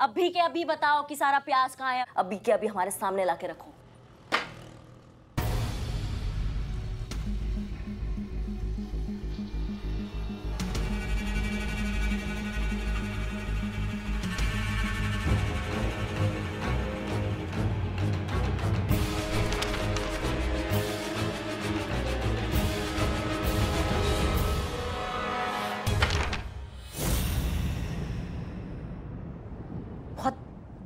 अभी के अभी बताओ कि सारा प्याज कहाँ है, अभी के अभी हमारे सामने लाके रखो।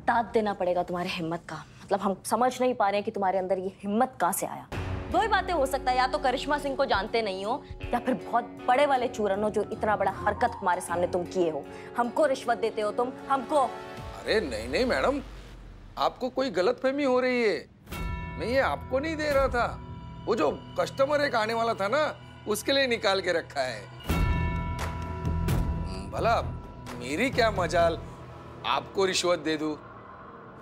दाद देना पड़ेगा तुम्हारे हिम्मत का। मतलब हम समझ नहीं पा रहे हैं कि तुम्हारे अंदर ये हिम्मत कहाँ से आया। दो ही बातें हो सकता है, या तो करिश्मा सिंह को जानते नहीं हो या फिर बहुत बड़े वाले चूरन हो जो इतना बड़ा हरकत हमारे सामने तुम किए हो। हमको रिश्वत देते हो तुम, हमको। अरे नहीं नहीं मैडम, आपको कोई गलतफहमी हो रही है। मैं ये आपको नहीं दे रहा था, वो जो कस्टमर एक आने वाला था ना, उसके लिए निकाल के रखा है। भला मेरी क्या मजाल आपको रिश्वत दे दूं।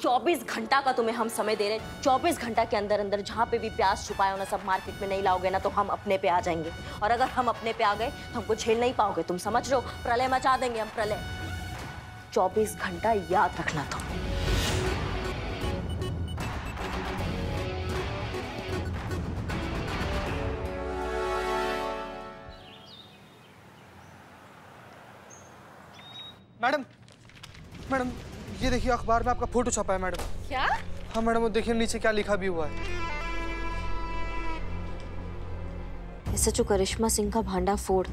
24 घंटा का तुम्हें हम समय दे रहे हैं। 24 घंटा के अंदर अंदर जहाँ पे भी प्याज छुपाए हो ना, सब मार्केट में नहीं लाओगे ना तो हम अपने पे आ जाएंगे। और अगर हम अपने पे आ गए तो हमको झेल नहीं पाओगे। तुम समझ रहे हो, प्रलय मचा देंगे हम, प्रलय। 24 घंटा याद रखना तुम। मैडम, मैडम ये देखिए अखबार में आपका फोटो छपा है मैडम। क्या? हाँ मैडम, वो देखिए नीचे क्या लिखा भी हुआ है। SHO करिश्मा सिंह का भांडा फोड़।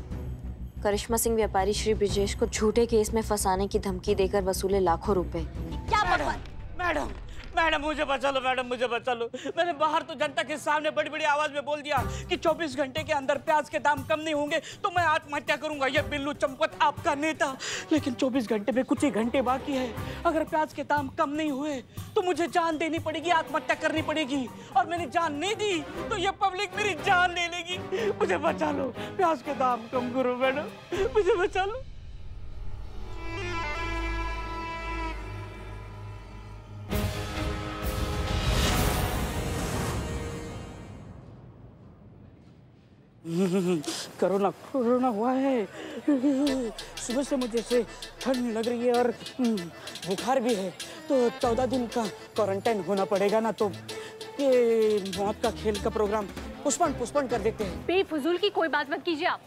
करिश्मा सिंह व्यापारी श्री ब्रिजेश को झूठे केस में फंसाने की धमकी देकर वसूले लाखों रुपए। क्या बकवास? मैडम मैडम मुझे बचा लो, मैडम मुझे बचा लो। मैंने बाहर तो जनता के सामने बड़ी बड़ी आवाज में बोल दिया कि 24 घंटे के अंदर प्याज के दाम कम नहीं होंगे तो मैं आत्महत्या करूंगा। ये बिल्लू चंपत आपका नेता। लेकिन 24 घंटे में कुछ ही घंटे बाकी है। अगर प्याज के दाम कम नहीं हुए तो मुझे जान देनी पड़ेगी, आत्महत्या करनी पड़ेगी। और मैंने जान नहीं दी तो ये पब्लिक मेरी जान ले लेगी। मुझे बचा लो, प्याज के दाम कम करो मैडम, मुझे बचा लो। कोरोना कोरोना हुआ है। सुबह से मुझे से ठंड लग रही है और बुखार भी है, तो 14 दिन का क्वारंटाइन होना पड़ेगा ना। तो ये मौत का खेल का प्रोग्राम पुष्पन कर देते हैं। बेफुजूल की कोई बात मत कीजिए आप।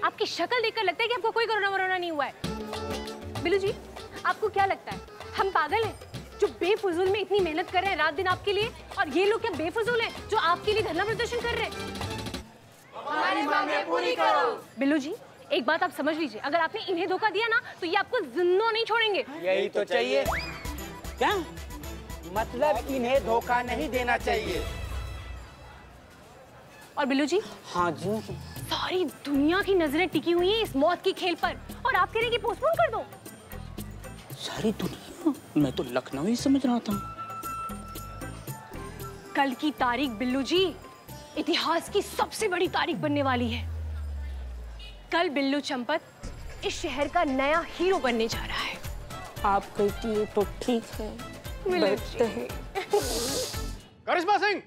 आपकी शक्ल देखकर लगता है कि आपको कोई कोरोना नहीं हुआ है। बिल्लू जी, आपको क्या लगता है हम पागल हैं जो बेफुजूल में इतनी मेहनत कर रहे हैं रात दिन आपके लिए? और ये लोग क्या बेफुजूल हैं जो आपके लिए धरना प्रदर्शन कर रहे हैं? हमारी मांगें पूरी करो। बिल्लू जी, एक बात आप समझ लीजिए, अगर आपने इन्हें धोखा दिया ना तो ये आपको जिंदा नहीं छोड़ेंगे। यही तो चाहिए। क्या मतलब? इन्हें धोखा नहीं देना चाहिए। और बिल्लू जी? हाँ जी। सारी दुनिया की नजरें टिकी हुई हैं इस मौत के खेल पर और आप कह रहे हैं कि पोस्टपोन कर दो। सारी दुनिया? मैं तो लखनऊ ही समझ रहा था। कल की तारीख बिल्लू जी इतिहास की सबसे बड़ी तारीख बनने वाली है। कल बिल्लू चंपत इस शहर का नया हीरो बनने जा रहा है। आप कहती है तो ठीक है, बैठते हैं। करिश्मा सिंह,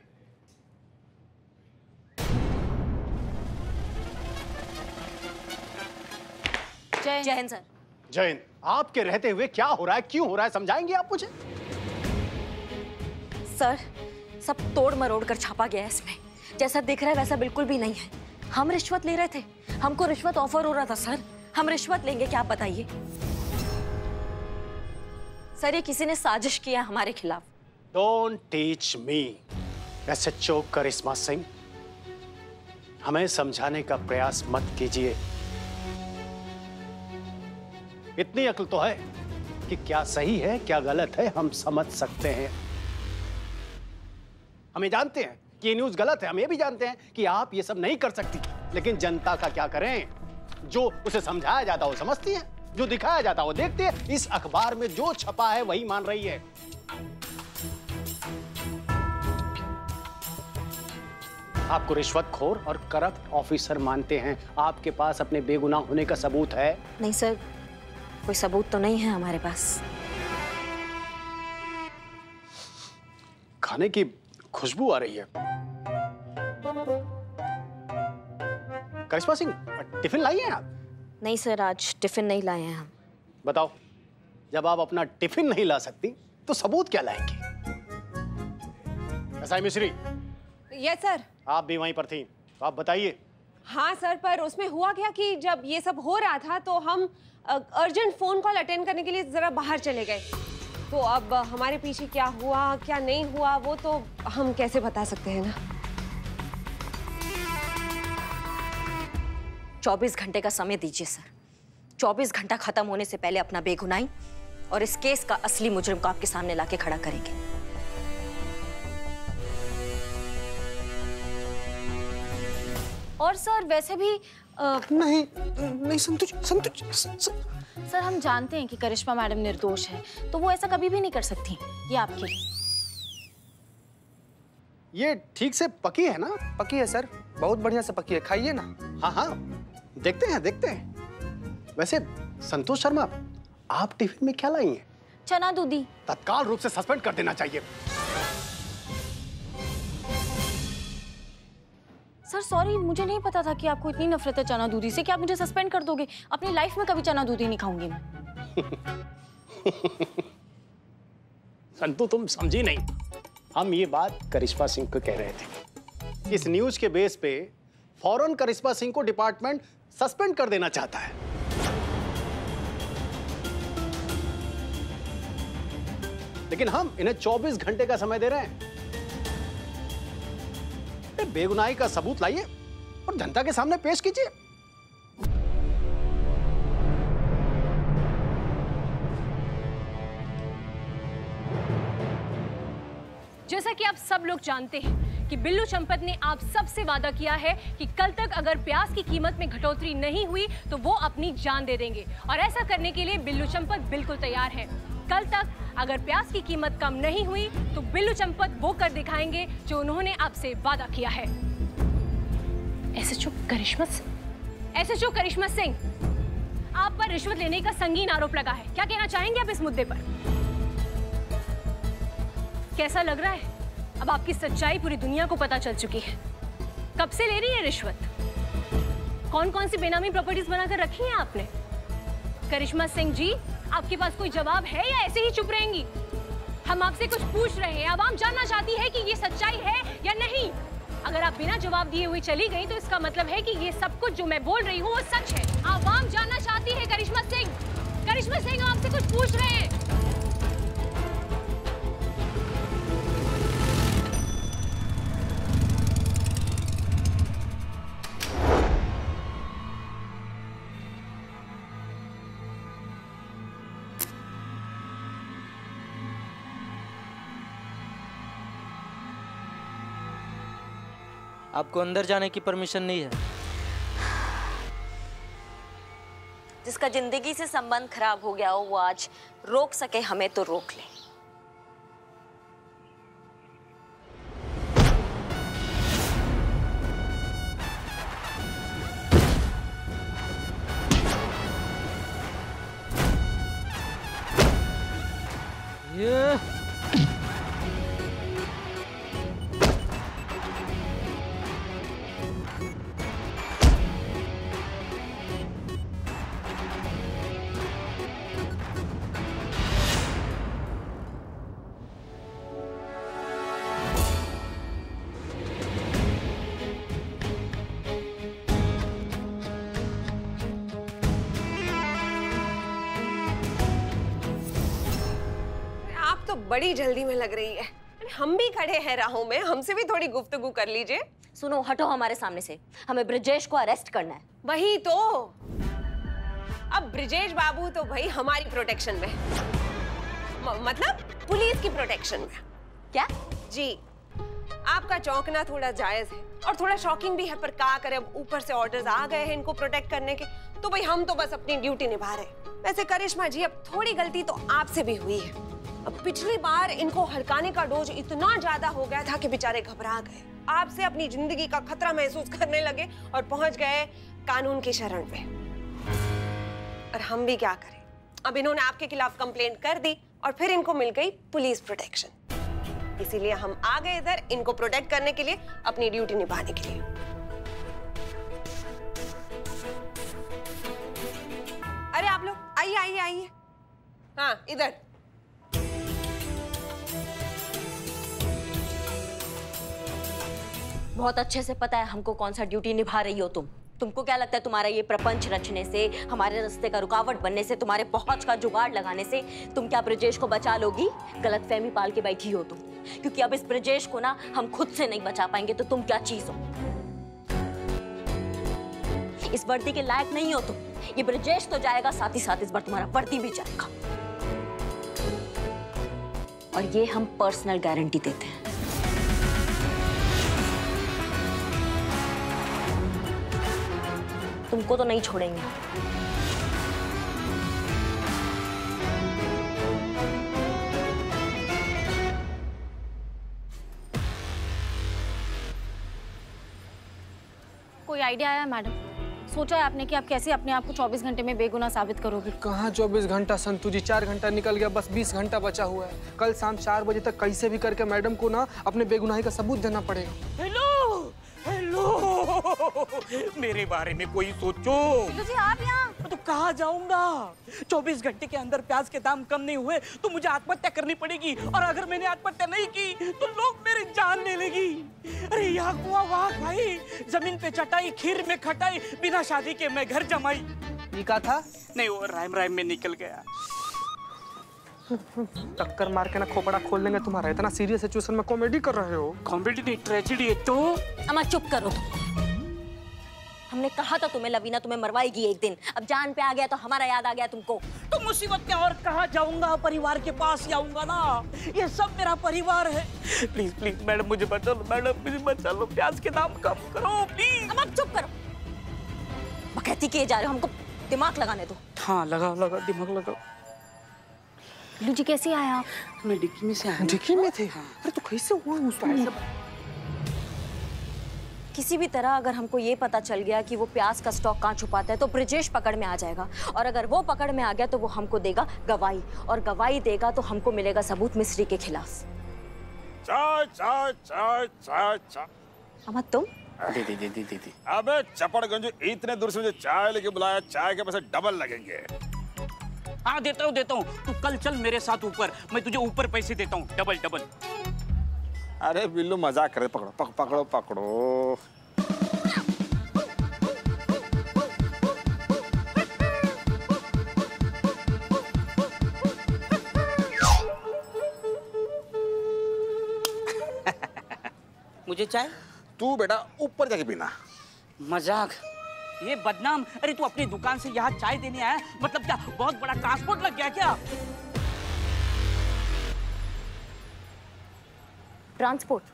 जय हिंद सर। जय हिंद। आपके रहते हुए क्या हो रहा है, क्यों हो रहा है, समझाएंगे आप मुझे? सर, सब तोड़ मरोड़ कर छापा गया है इसमें। जैसा दिख रहा है वैसा बिल्कुल भी नहीं है। हम रिश्वत ले रहे थे, हमको रिश्वत ऑफर हो रहा था सर। हम रिश्वत लेंगे क्या, आप बताइए? सर, ये किसी ने साजिश किया हमारे खिलाफ। Don't teach me. SHO करिश्मा सिंह, हमें समझाने का प्रयास मत कीजिए। इतनी अक्ल तो है कि क्या सही है क्या गलत है हम समझ सकते हैं। हमें जानते हैं कि ये न्यूज़ गलत है, हम ये भी जानते हैं कि आप ये सब नहीं कर सकती। लेकिन जनता का क्या करें? जो उसे समझाया जाता है वो समझती है, जो दिखाया जाता है वो देखती है। इस अखबार में जो छपा है वही मान रही है। आपको रिश्वतखोर और करप्ट ऑफिसर मानते हैं। आपके पास अपने बेगुनाह होने का सबूत है? नहीं सर, कोई सबूत तो नहीं है हमारे पास। खाने की खुशबू आ रही है। करिश्मा सिंह, टिफिन लाई हैं आप? नहीं सर, आज टिफिन नहीं लाए हैं हम। बताओ जब आप अपना टिफिन नहीं ला सकती तो सबूत क्या लाएंगी? ऐसा है मिश्री? Yes sir. आप भी वहीं पर थी, तो आप बताइए। हाँ सर, पर उसमें हुआ क्या कि जब ये सब हो रहा था तो हम अर्जेंट फोन कॉल अटेंड करने के लिए जरा बाहर चले गए। तो अब हमारे पीछे क्या हुआ क्या नहीं हुआ वो तो हम कैसे बता सकते हैं ना। 24 घंटे का समय दीजिए सर। 24 घंटा खत्म होने से पहले अपना बेगुनाही और इस केस का असली मुजरिम को आपके सामने लाके खड़ा करेंगे। और सर वैसे भी नहीं संतोष सर हम जानते हैं कि करिश्मा मैडम निर्दोष है, तो वो ऐसा कभी भी नहीं कर सकती। ये आपके लिए। ये ठीक से पकी है ना? पकी है सर, बहुत बढ़िया से पकी है, खाइए ना। हाँ हाँ, देखते हैं। वैसे संतोष शर्मा, आप टिफिन में क्या लाई हैं? चना दूधी। तत्काल रूप से सस्पेंड कर देना चाहिए। सर सॉरी, मुझे नहीं पता था कि आपको इतनी नफरत है चना दूधी से कि आप मुझे सस्पेंड कर दोगे। अपनी लाइफ में कभी चना दूधी नहीं खाऊंगी मैं। संतु तुम समझी नहीं, हम ये बात करिश्मा सिंह को कह रहे थे। इस न्यूज के बेस पे फौरन करिश्मा सिंह को डिपार्टमेंट सस्पेंड कर देना चाहता है। लेकिन हम इन्हें 24 घंटे का समय दे रहे हैं। बेगुनाही का सबूत लाइए और जनता के सामने पेश कीजिए। जैसा कि आप सब लोग जानते हैं कि बिल्लू चंपत ने आप सबसे वादा किया है कि कल तक अगर प्याज की कीमत में घटोतरी नहीं हुई तो वो अपनी जान दे देंगे, और ऐसा करने के लिए बिल्लू चंपत बिल्कुल तैयार है। कल तक अगर प्याज की कीमत कम नहीं हुई तो बिल्लू चंपत वो कर दिखाएंगे जो उन्होंने आपसे वादा किया है। एसएचओ करिश्मा सिंह, आप पर रिश्वत लेने का संगीन आरोप लगा है। क्या कहना चाहेंगे आप इस मुद्दे पर? कैसा लग रहा है? अब आपकी सच्चाई पूरी दुनिया को पता चल चुकी है। कब से ले रही है रिश्वत? कौन कौन सी बेनामी प्रॉपर्टीज बनाकर रखी हैं आपने? करिश्मा सिंह जी, आपके पास कोई जवाब है या ऐसे ही चुप रहेंगी? हम आपसे कुछ पूछ रहे हैं, आवाम जानना चाहती है कि ये सच्चाई है या नहीं। अगर आप बिना जवाब दिए हुए चली गई तो इसका मतलब है कि ये सब कुछ जो मैं बोल रही हूँ वो सच है। आवाम जानना चाहती है करिश्मा सिंह, हम आपसे कुछ पूछ रहे हैं। आपको अंदर जाने की परमिशन नहीं है। जिसका जिंदगी से संबंध खराब हो गया हो वो आज रोक सके हमें तो रोक ले। तो बड़ी जल्दी में लग रही है। हम भी खड़े हैं राहों में, हमसे भी थोड़ी गुफ्तगू कर लीजिए। सुनो, हटो हमारे सामने से, हमें ब्रिजेश को अरेस्ट करना है। वही तो, अब ब्रिजेश बाबू तो भाई हमारी प्रोटेक्शन में, मतलब पुलिस की प्रोटेक्शन में। क्या? जी, आपका चौंकना थोड़ा जायज है और थोड़ा शॉकिंग भी है, पर क्या करें, अब ऊपर से ऑर्डर्स आ गए हैं इनको प्रोटेक्ट करने के, तो भाई हम तो बस अपनी ड्यूटी निभा रहे हैं। वैसे करिश्मा जी, अब थोड़ी गलती तो आपसे भी हुई है। अब पिछली बार इनको हड़काने का डोज इतना ज्यादा हो गया था कि बेचारे घबरा गए, आपसे अपनी जिंदगी का खतरा महसूस करने लगे और पहुंच गए कानून की शरण में। और हम भी क्या करें, अब इन्होंने आपके खिलाफ कंप्लेंट कर दी और फिर इनको मिल गई पुलिस प्रोटेक्शन। इसीलिए हम आ गए इधर इनको प्रोटेक्ट करने के लिए, अपनी ड्यूटी निभाने के लिए। अरे आप लोग आइए आइए आइए। हाँ इधर। बहुत अच्छे से पता है हमको कौन सा ड्यूटी निभा रही हो तुम। तुमको क्या लगता है तुम्हारा ये प्रपंच रचने से, हमारे रास्ते का रुकावट बनने से, तुम्हारे पहुंच का जुगाड़ लगाने से तुम क्या ब्रजेश को बचा लोगी? गलतफहमी पाल के बैठी हो तुम, क्योंकि अब इस ब्रजेश को ना हम खुद से नहीं बचा पाएंगे तो तुम क्या चीज हो? इस वर्दी के लायक नहीं हो तुम। ये ब्रजेश तो जाएगा, साथ ही साथ इस बार तुम्हारा वर्दी भी जाएगा। और ये हम पर्सनल गारंटी देते हैं। तुमको तो नहीं छोड़ेंगे। कोई आइडिया आया मैडम? सोचा है आपने कि आप कैसे अपने आप को 24 घंटे में बेगुनाह साबित करोगे? कहाँ 24 घंटा संतू जी, 4 घंटा निकल गया, बस 20 घंटा बचा हुआ है। कल शाम 4 बजे तक कैसे भी करके मैडम को ना अपने बेगुनाही का सबूत देना पड़ेगा। हेलो हेलो, मेरे बारे में कोई सोचो। जी आप यहाँ? तो कहाँ जाऊंगा? 24 घंटे के अंदर प्याज के दाम कम नहीं हुए तो मुझे आत्महत्या करनी पड़ेगी, और अगर मैंने आत्महत्या नहीं की तो लोग मेरी जान ले लेगी। अरे यहाँ कुआं वहाँ भाई, जमीन पे चटाई, खीर में खटाई, बिना शादी के मैं घर जमाई। ये क्या था? नहीं, वो राइम राइम में निकल गया। टक्कर मार के ना खोपड़ा खोल देंगे तुम्हारा। इतना सीरियस सिचुएशन में कॉमेडी कर रहे हो। कॉमेडी नहीं, ट्रेजेडी है। तो अम्मा चुप करो। हमने कहा था तुम्हें, लवीना तुम्हें मरवाएगी एक दिन। अब जान पे आ गया तो हमारा याद आ गया तुमको। तो मुसीबत में और कहाँ जाऊंगा? परिवार के पास ही आऊंगा ना। ये सब मेरा परिवार है। प्लीज प्लीज मैडम मुझे बचा लो, मैडम प्लीज बचा लो। प्याज के दाम कम करो प्लीज। अम्मा चुप करो। बकैती किए जा रहे हो, हमको दिमाग लगाने दो। हाँ लगाओ लगाओ, दिमाग लगाओ। बिल्लू जी कैसे आए आप? मैं डिक्की में से आया। डिक्की में थे? अरे तो कैसे हुआ उसमें? किसी भी तरह अगर हमको ये पता चल गया कि वो प्याज का स्टॉक कहाँ छुपाता है तो ब्रजेश पकड़ में आ जाएगा, और अगर वो पकड़ में आ गया तो वो हमको देगा गवाही, और गवाही देगा तो हमको मिलेगा सबूत मिस्री के खिलाफ। चाय चाय चाय चाय चाय। अम्मा तुम? दीदी अबे चपड़गंज, इतने दूर से मुझे चाय लेके बुलाया, चाय के पैसे डबल लगेंगे। हाँ देता हूँ। तू कल चल मेरे साथ ऊपर, मैं तुझे ऊपर पैसे देता हूँ, डबल डबल। अरे बिल्लू मजाक करे, पकड़ो पकड़ो पकड़ो। मुझे चाय? तू बेटा ऊपर जाके पीना। मजाक? ये बदनाम। अरे तू अपनी दुकान से यहाँ चाय देने आया, मतलब क्या बहुत बड़ा ट्रांसपोर्ट लग गया क्या? ट्रांसपोर्ट?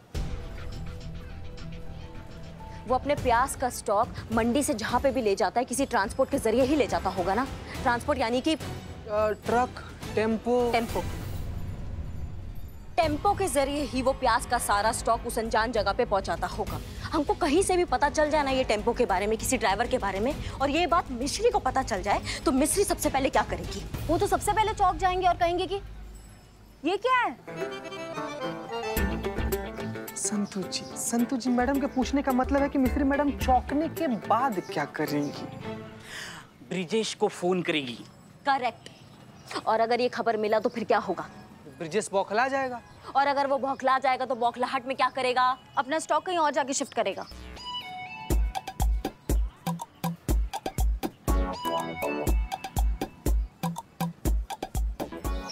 वो अपने प्याज का स्टॉक मंडी से जहां पे भी ले जाता है किसी ट्रांसपोर्ट के जरिए ही ले जाता होगा ना। ट्रांसपोर्ट यानी कि ट्रक, टेम्पो। टेम्पो के जरिए ही वो प्याज का सारा स्टॉक उस अनजान जगह पे पहुंचाता होगा। हमको कहीं से भी पता चल जाए ना ये टेम्पो के बारे में, किसी ड्राइवर के बारे में, और ये बात मिश्री को पता चल जाए तो मिश्री सबसे पहले क्या करेगी? वो तो सबसे पहले चौंक जाएंगे और कहेंगे कि ये क्या है? संतू जी मैडम के पूछने का मतलब है कि मिस्री मैडम चौंकने के बाद क्या करेंगी? ब्रिजेश को फोन करेगी। करेक्ट। और अगर ये खबर मिला तो फिर क्या होगा? ब्रिजेश बौखला जाएगा। और अगर वो बौखला जाएगा तो बौखलाहट में क्या करेगा? अपना स्टॉक कहीं और जाके शिफ्ट करेगा।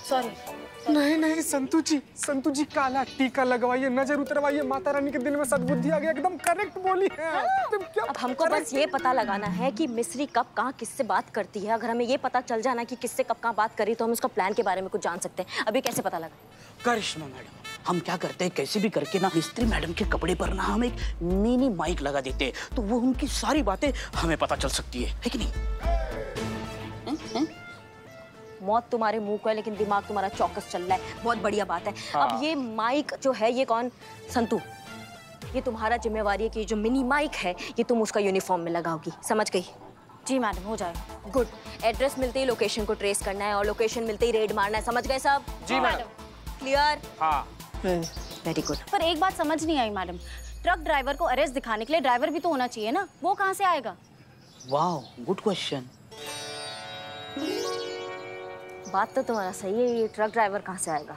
सॉरी। नहीं संतू जी काला टीका लगवाइए, नजर उतरवाइए, माता रानी के दिल में सद्बुद्धि आ गया। एकदम करेक्ट बोली है। अब हमको बस ये पता लगाना है कि मिस्री कब कहाँ किससे बात करती है। अगर हमें ये पता चल जाना कि किससे कब कहाँ बात करी तो हम उसका प्लान के बारे में कुछ जान सकते हैं। अभी कैसे पता लगा? करिश्मा मैडम, हम क्या करते हैं, कैसे भी करके ना मिस्त्री मैडम के कपड़े पर ना हम एक मिनी माइक लगा देते हैं, तो वो उनकी सारी बातें हमें पता चल सकती है कि नहीं? मौत तुम्हारे मुंह को है लेकिन दिमाग तुम्हारा चौकस चल रहा है। बहुत बढ़िया बात है। हाँ। अब ये माइक जो है ये कौन? संतू, ये तुम्हारा जिम्मेवारी है कि जो मिनी माइक है ये तुम उसका यूनिफॉर्म में लगाओगी। समझ गई? जी मैडम, हो जाएगा। गुड। एड्रेस मिलते ही लोकेशन को ट्रेस करना है और लोकेशन मिलते ही रेड मारना है। समझ गए सब? जी मैडम। क्लियर? हाँ। Very good. पर एक बात समझ नहीं आई मैडम, ट्रक ड्राइवर को अरेस्ट दिखाने के लिए ड्राइवर भी तो होना चाहिए ना, वो कहाँ से आएगा? वाह, गुड क्वेश्चन। बात तो तुम्हारा सही है, ये ट्रक ड्राइवर कहाँ से आएगा?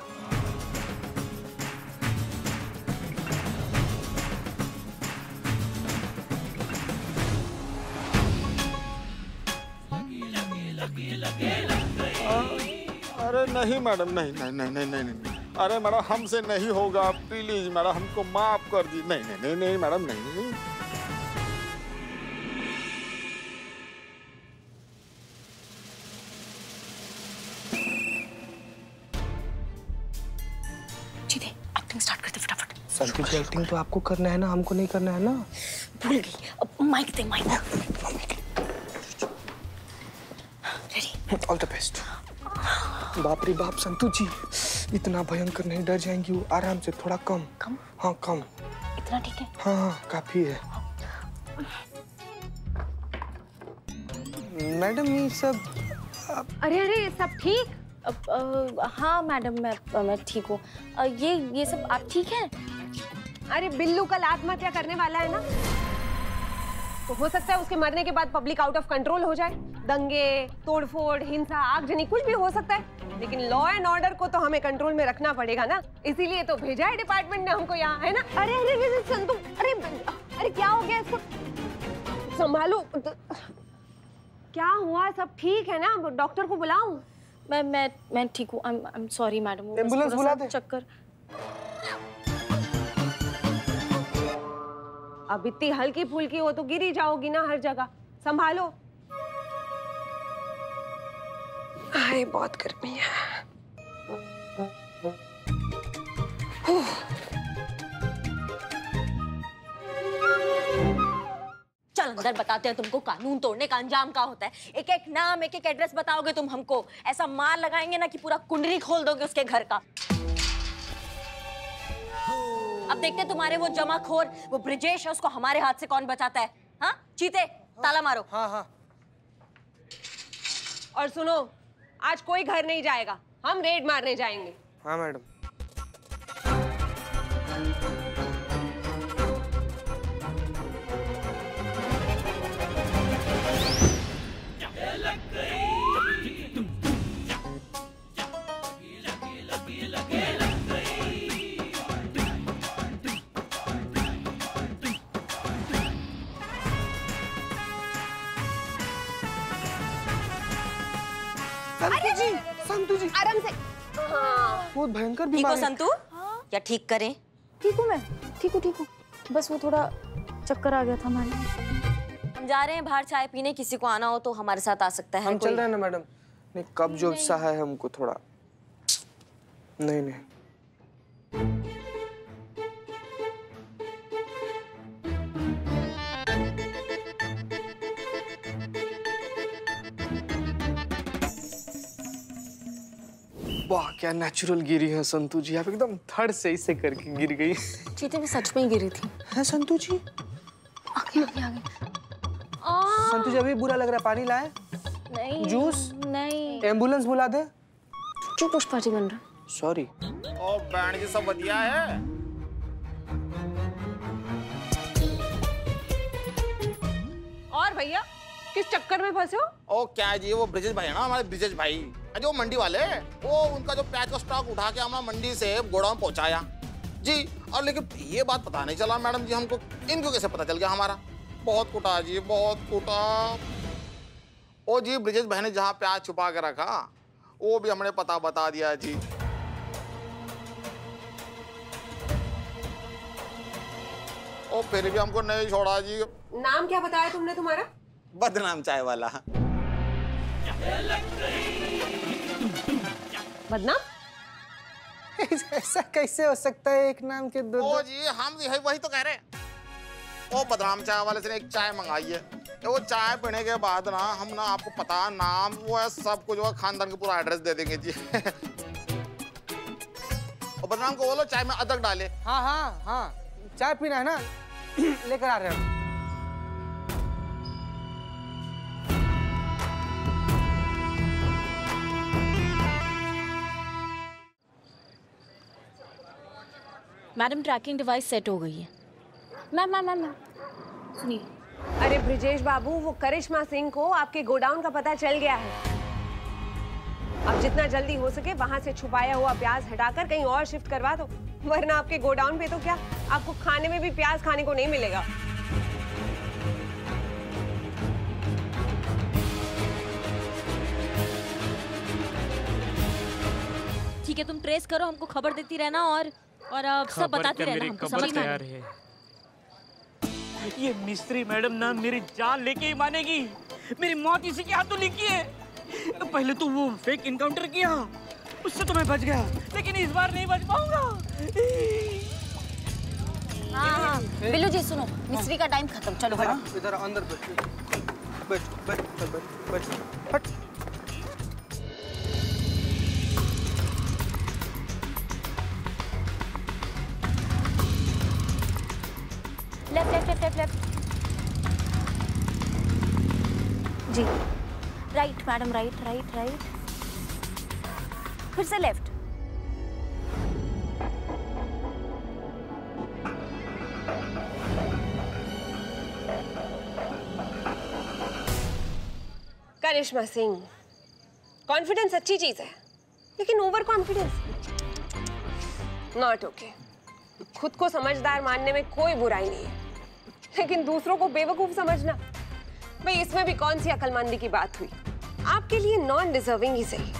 अरे नहीं मैडम, नहीं नहीं नहीं नहीं नहीं नहीं, अरे मैडम हमसे नहीं होगा, प्लीज मैडम हमको माफ कर दी। नहीं नहीं नहीं नहीं मैडम, नहीं नहीं। जीते, एक्टिंग स्टार्ट करते फटाफट। संतु जी एक्टिंग तो आपको करना है ना, हमको नहीं करना है ना। भूल गई, अब माइक दे, mike. Ready, all the best. बाप रे बाप संतु जी, इतना भयंकर नहीं, डर जाएंगी वो। आराम से, थोड़ा कम। कम? हाँ कम। इतना ठीक है? हाँ हाँ काफी है। मैडम ये सब अरे अरे सब ठीक? हाँ मैडम, मैं ठीक हूँ। ये सब आप ठीक हैं? अरे बिल्लू कल आत्महत्या करने वाला है ना, तो हो सकता है उसके मरने के बाद पब्लिक आउट ऑफ कंट्रोल हो जाए। दंगे, तोड़फोड़, हिंसा, आगजनी, कुछ भी हो सकता है, लेकिन लॉ एंड ऑर्डर को तो हमें कंट्रोल में रखना पड़ेगा ना, इसीलिए तो भेजा है डिपार्टमेंट ने हमको यहाँ, है ना। अरे अरे अरे संतु, अरे अरे क्या हो गया इसको? संभालो। क्या हुआ? सब ठीक है ना? डॉक्टर को बुलाऊं? मैं ठीक हूँ। I am sorry madam. Ambulance बुला दे। चक्कर। अब इतनी हल्की फुल्की हो तो गिर ही जाओगी ना हर जगह, संभालो। अरे बहुत गर्मी है। चल अंदर बताते हैं तुमको कानून तोड़ने का अंजाम क्या होता है। एक एक नाम, एक एक एड्रेस बताओगे तुम हमको, ऐसा मार लगाएंगे ना कि पूरा कुंडली खोल दोगे उसके घर का। अब देखते तुम्हारे वो जमाखोर, वो ब्रिजेश है, उसको हमारे हाथ से कौन बचाता है। हाँ चीते, ताला मारो। हाँ हाँ। और सुनो, आज कोई घर नहीं जाएगा, हम रेड मारने जाएंगे। हाँ मैडम। संतु जी आराम से। बहुत भयंकर ठीक हो बीमारी। संतु? क्या ठीक करें? ठीक हूँ मैं, ठीक हूँ। बस वो थोड़ा चक्कर आ गया था मैडम। हम जा रहे हैं बाहर चाय पीने, किसी को आना हो तो हमारे साथ आ सकता है। हम चल रहे हैं ना मैडम। नहीं कब जो सा है हमको थोड़ा नहीं नहीं। वाह क्या नेचुरल गिरी है संतु जी, आप एकदम धड़ से इसे करके गिर गई। चीते में सच में ही गिरी थी। है संतु जी? आगे। संतु जी अभी बुरा लग रहा है, पानी लाए? नहीं। जूस? नहीं। एम्बुलेंस बुला दे? क्यों पुष्पाजी बन रहा? सॉरी। ओ बैंड जी सब बढ़िया है। और भैया किस चक्कर में फंसे हो? ओ क्या जी, वो ब्रिजेश भाई है ना, हमारे ब्रिजेश भाई जो मंडी वाले, वो उनका जो प्याज का स्टॉक उठा के हमारा मंडी से गोडाउन पहुंचाया जी। और लेकिन ये बात पता नहीं चला मैडम जी हमको, इनको कैसे पता चल गया हमारा? बहुत कुटा जी, बहुत कुटा। ओ जी ब्रिजेश भाई ने जहाँ प्याज छुपा के रखा वो भी हमने पता बता दिया जी। ओ फिर भी हमको नहीं छोड़ा जी। नाम क्या बताया तुमने तुम्हारा? बदनाम चाय वाला। बदनाम? ऐसा कैसे हो सकता है, एक नाम के दो? ओ जी हम वही तो कह रहे हैं। ओ बदनाम चाय वाले से एक चाय मंगाई है, वो चाय पीने के बाद ना हम ना आपको पता नाम वो है सब कुछ, वो खानदान का पूरा एड्रेस दे देंगे जी। और बदनाम को बोलो चाय में अदरक डाले। हाँ हाँ हाँ चाय पीना है ना, लेकर आ रहे हैं। मैडम ट्रैकिंग डिवाइस सेट हो गई है। मैम सुनिए। अरे ब्रिजेश बाबू, वो करिश्मा सिंह को आपके गोडाउन का पता चल गया है। अब जितना जल्दी हो सके वहां से छुपाया हुआ प्याज हटाकर कहीं और शिफ्ट करवा दो, वरना आपके गोडाउन पे तो क्या आपको खाने में भी प्याज खाने को नहीं मिलेगा। ठीक है, तुम ट्रेस करो, हमको खबर देती रहना और सब बताती रहना हमको, समझ में तैयार है। ये मिस्त्री मैडम ना मेरी जान लेके ही मानेगी, मेरी मौत इसी के हाथों लिखी है। पहले तो वो फेक इनकाउंटर किया, उससे तो मैं बच गया, लेकिन इस बार नहीं बच पाऊंगा। हाँ, बिल्लू जी सुनो, मिस्त्री का टाइम खत्म, चलो हटो। इधर अंदर बैठ। हट। लेफ्ट जी, राइट मैडम, राइट, फिर से लेफ्ट। करिश्मा सिंह, कॉन्फिडेंस अच्छी चीज है, लेकिन ओवर कॉन्फिडेंस नॉट ओके। खुद को समझदार मानने में कोई बुराई नहीं है, लेकिन दूसरों को बेवकूफ समझना, भाई इसमें भी कौन सी अक्लमंदी की बात हुई। आपके लिए नॉन डिजर्विंग ही सही,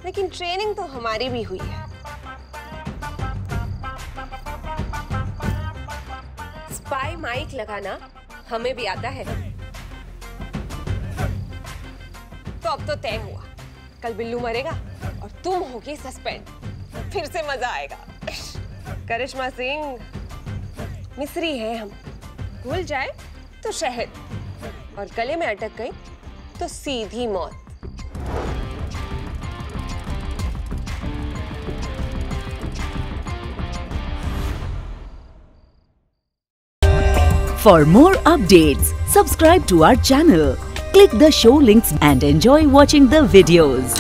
लेकिन ट्रेनिंग तो हमारी भी हुई है। स्पाई माइक लगाना हमें भी आता है। तो अब तो तय हुआ, कल बिल्लू मरेगा और तुम होगी सस्पेंड, फिर से मजा आएगा। करिश्मा सिंह, मिस्री है हम, भूल जाए तो शहद, और गले में अटक गई तो सीधी मौत। For more updates, subscribe to our channel, click the show links and enjoy watching the videos.